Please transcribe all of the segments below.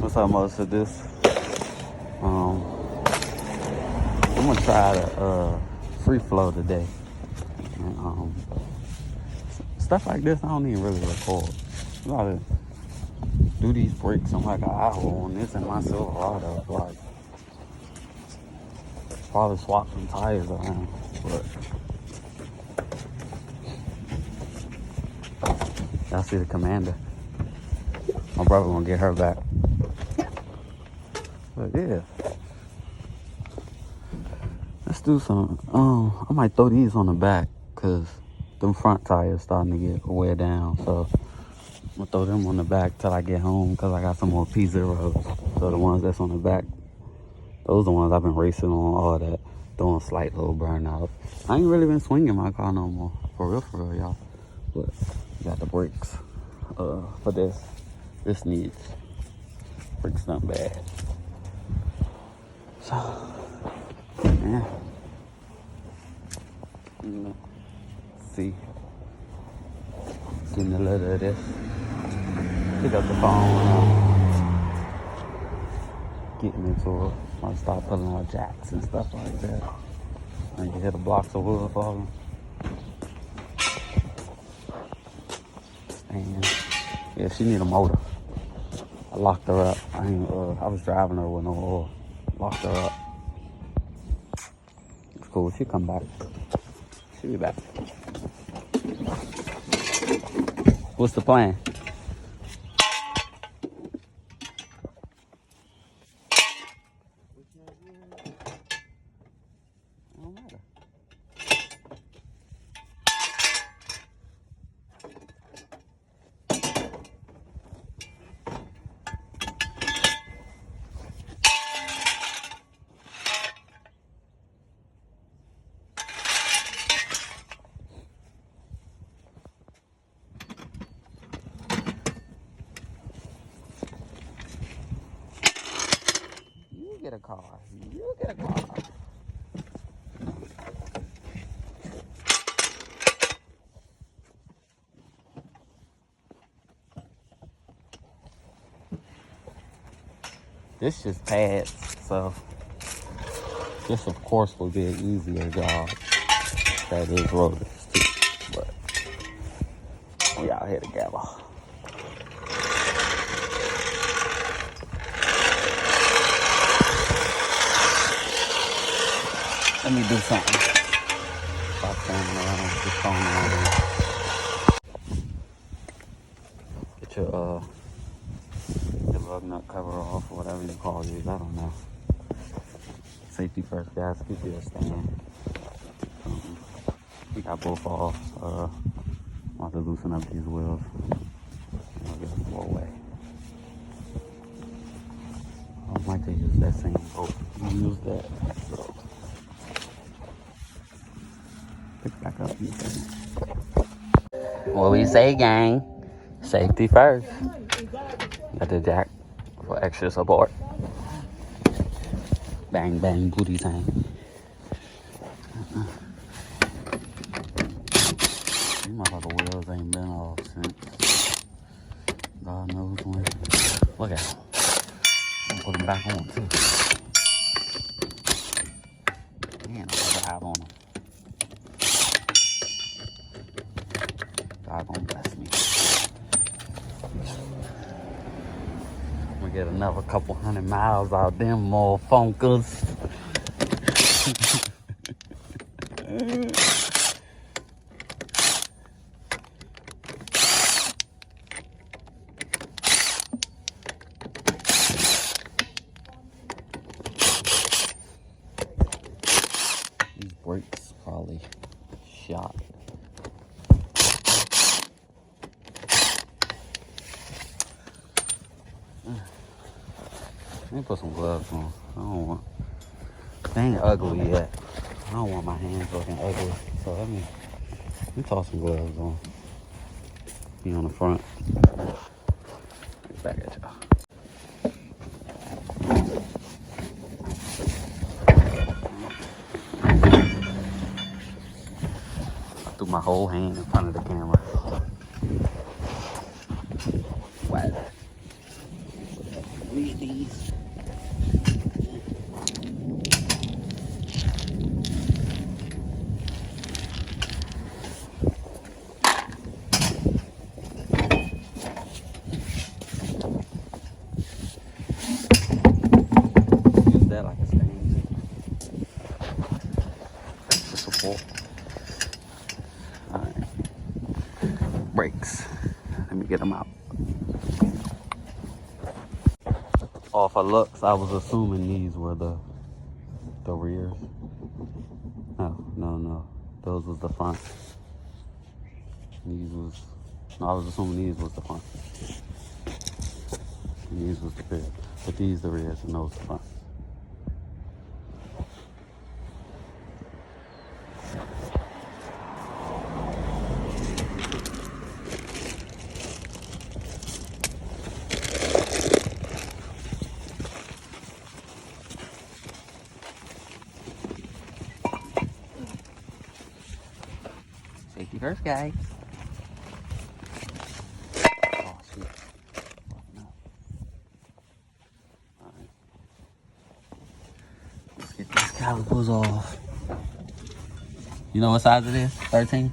for something else to this. I'm gonna try the free flow today. And, stuff like this I don't even really record. I gotta do these breaks in like an hour on this and my Silverado. Like, probably swap some tires around, but y'all see the Commander. My brother gonna get her back. But yeah, let's do some. I might throw these on the back because them front tires starting to get wear down. So I'm gonna throw them on the back till I get home because I got some more P0s. So the ones that's on the back, those are the ones I've been racing on, all that, doing slight little burnout. I ain't really been swinging my car no more, for real, y'all. But got the brakes for this. This needs brakes not bad. So, yeah. See. Getting a little of this. Pick up the phone. Getting into it. I'll start pulling out jacks and stuff like that. And you hear the blocks of wood falling. And yeah, she need a motor. I locked her up. I was driving her with no oil. Locked her up. It's cool. She'll come back. She'll be back. What's the plan? Get a car. You get a car. This just pads, so this of course will be an easier job. That is rotors too, but we out here together. Let me do something. Stop standing around with this phone on. Get your lug nut cover off, or whatever you call these. I don't know. Safety first, guys. Keep your stand. We got both off. I'm about to loosen up these wheels. I'll get them more away. I might just use that same bolt. I'll use that. So. Pick back up. What we say, gang? Safety first. Got the jack for extra support. Bang, bang, booty time. These motherfucker wheels ain't been off since God knows when. Look at them. I'm gonna put them back on too. Man, I'll drive on them. God gonna bless me. I'm gonna get another couple 100 miles out of them motherfuckers. These brakes probably shot. Let me put some gloves on. I don't want. They ain't ugly yet. I don't want my hands looking ugly. So let me toss some gloves on. Be on the front. Back at y'all. I threw my whole hand in front of the camera. Wow. Read these. Use that like a stand. For support. Alright. Brakes. Let me get them out. Off of looks, I was assuming these were the rears. No. Those was the front. These was, no, I was assuming these was the front. And these was the rear. But these the rears and those the front. Safety first, guys. Oh, shit. No. Alright. Let's get these calipers off. You know what size it is? 13?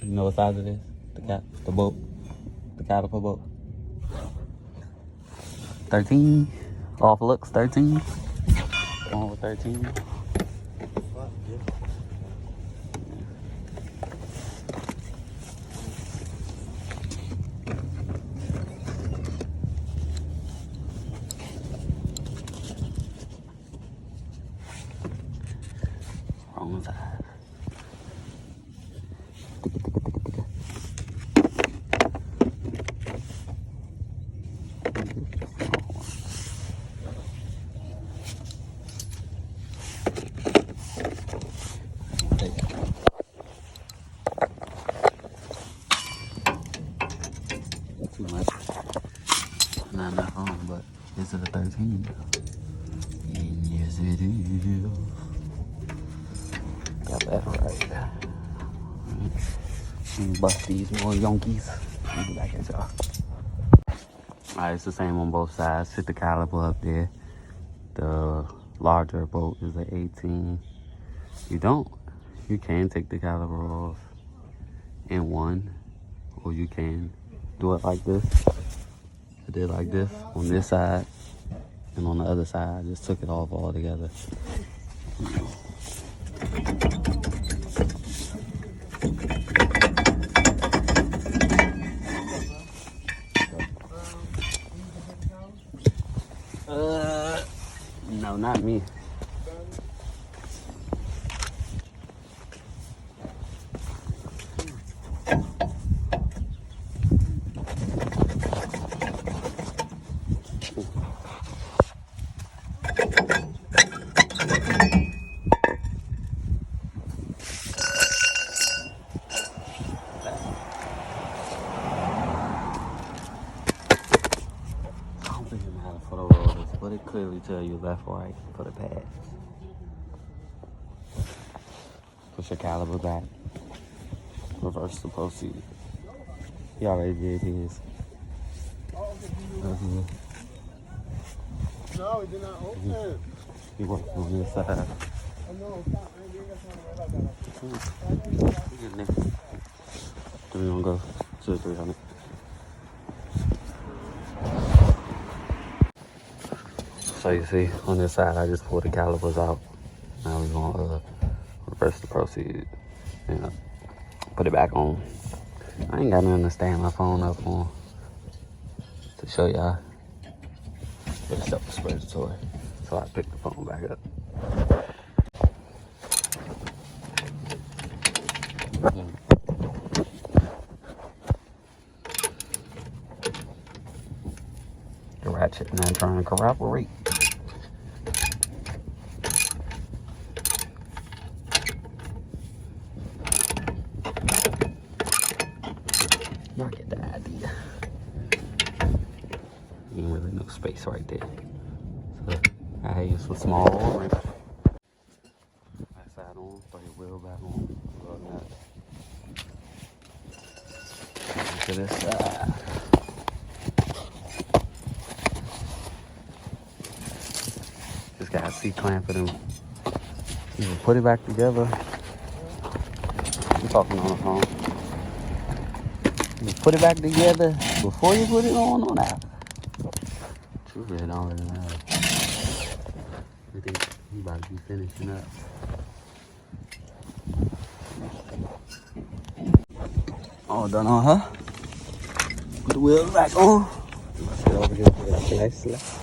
You know what size it is? The boat. The caliper boat. 13. Off looks 13. On with 13. Wrong side. Too much. Not enough on, but is it a 13? Yes, it is. Got that right. Let me bust these more yonkies. Let me get back at y'all. Alright, it's the same on both sides. Sit the caliper up there. The larger boat is an 18. You can take the caliper off in one, or you can do it like this. I did like this on this side, and on the other side, I just took it off all together. No, not me. For the rotors, but it clearly tell you left, right for the pads. Push your caliber back. Reverse to proceed. He already did his. No, it did not open. He worked on this side. Oh, no, stop. I ain't got time to worry about that. We getting there. Then we gonna go to the 300. So you see, on this side, I just pulled the calipers out. Now we're gonna reverse the proceed and put it back on. I ain't got nothing to stand my phone up on to show y'all. But it's self-explanatory. So I picked the phone back up. The ratchet and I'm trying to cooperate. Y'all get the idea. Ain't really no space right there. So I use some small oil ring. Right side on, throw your wheel back on. Run that. To this side. got C-clamping them. Either put it back together. I'm talking on the phone. You put it back together before you put it on or after. You really don't really know. I think you about to be finishing up. All done on her. Put the wheels back on. Let's get over here to the chrysler.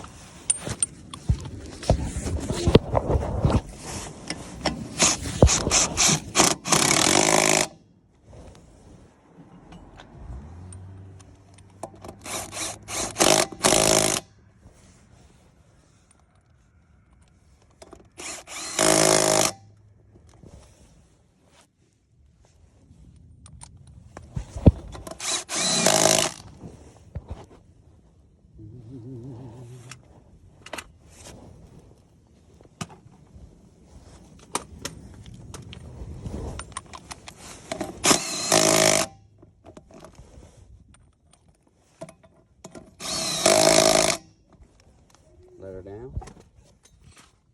Let her down.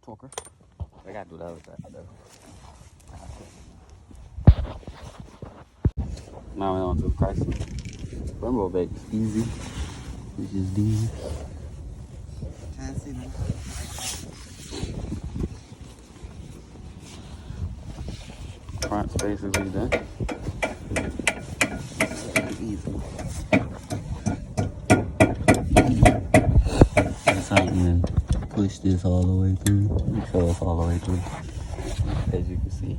Torque her. I gotta do the other side though. Now we're on to the chrysler. Rainbow baby's easy. Which is these. Can't see them. Front space is done. Easy. Something and push this all the way through. Show us all the way through. As you can see.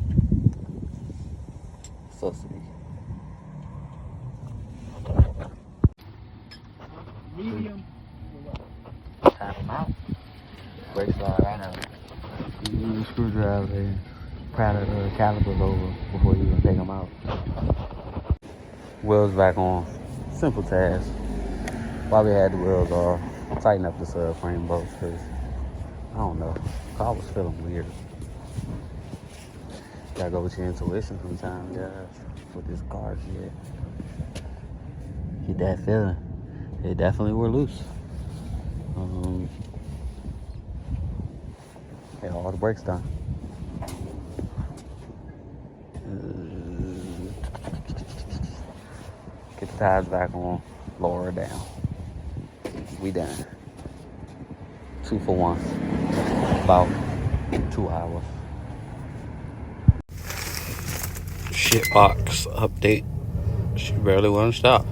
So sweet. Medium. Tap them out. Brake slide right out. You use a screwdriver and pry the calipers over before you even take them out. Wheels back on. Simple task. While we had the wheels off, tighten up the subframe bolts because I don't know. The car was feeling weird. Gotta go with your intuition sometimes, guys. With this car shit. Get that feeling. They definitely were loose. Yeah, all the brakes done. Get the tires back on, lower her down. We done. 2 for 1. About 2 hours. Shitbox update. She barely want to stop.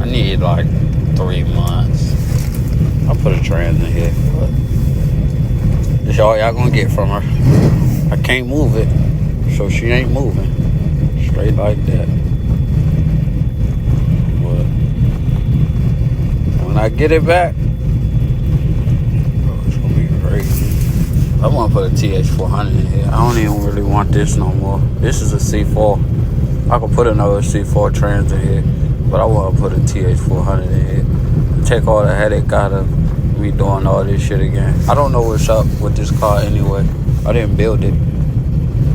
I need like 3 months. I'll put a trans in here, but that's all y'all gonna get from her. I can't move it, so she ain't moving. Straight like that. But when I get it back, it's gonna be great. I want to put a TH400 in here. I don't even really want this no more. This is a C4. I could put another C4 trans in here, but I want to put a TH400 in here. Take all the headache out of me doing all this shit again. I don't know what's up with this car anyway. I didn't build it,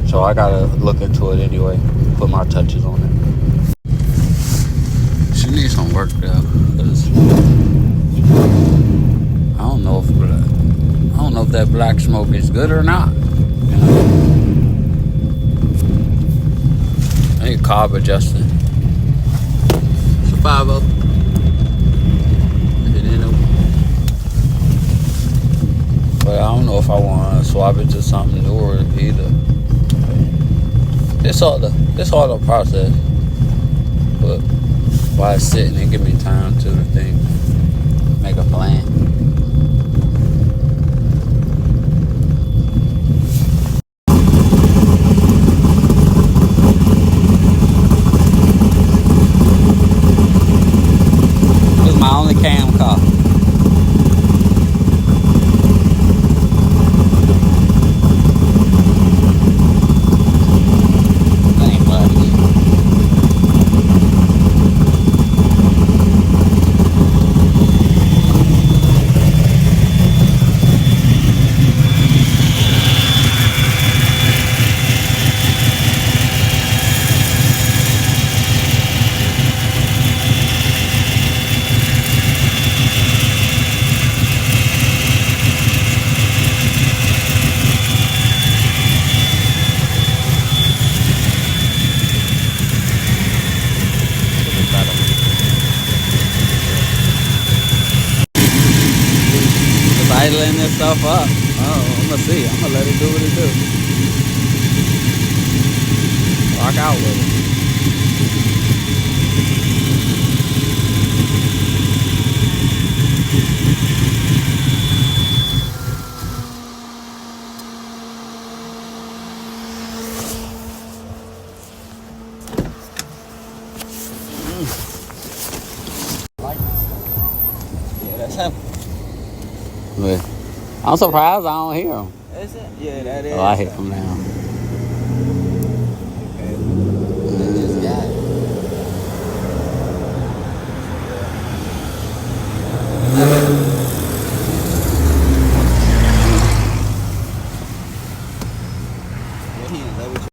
so I gotta look into it anyway. Put my touches on it. She needs some work though, cause I don't know if that black smoke is good or not. You know? I need carb adjusting. It's a 5-0. But I don't know if I want to swap it to something newer either. It's all the process. But while it's sitting, it give me time to make a plan. This is my only cam car. stuff up. Oh, I'm gonna see. I'm gonna let it do what it do. Rock out with it. Yeah, that's him. But I'm surprised I don't hear him. Is it? Yeah, that is. Oh, I hear him now.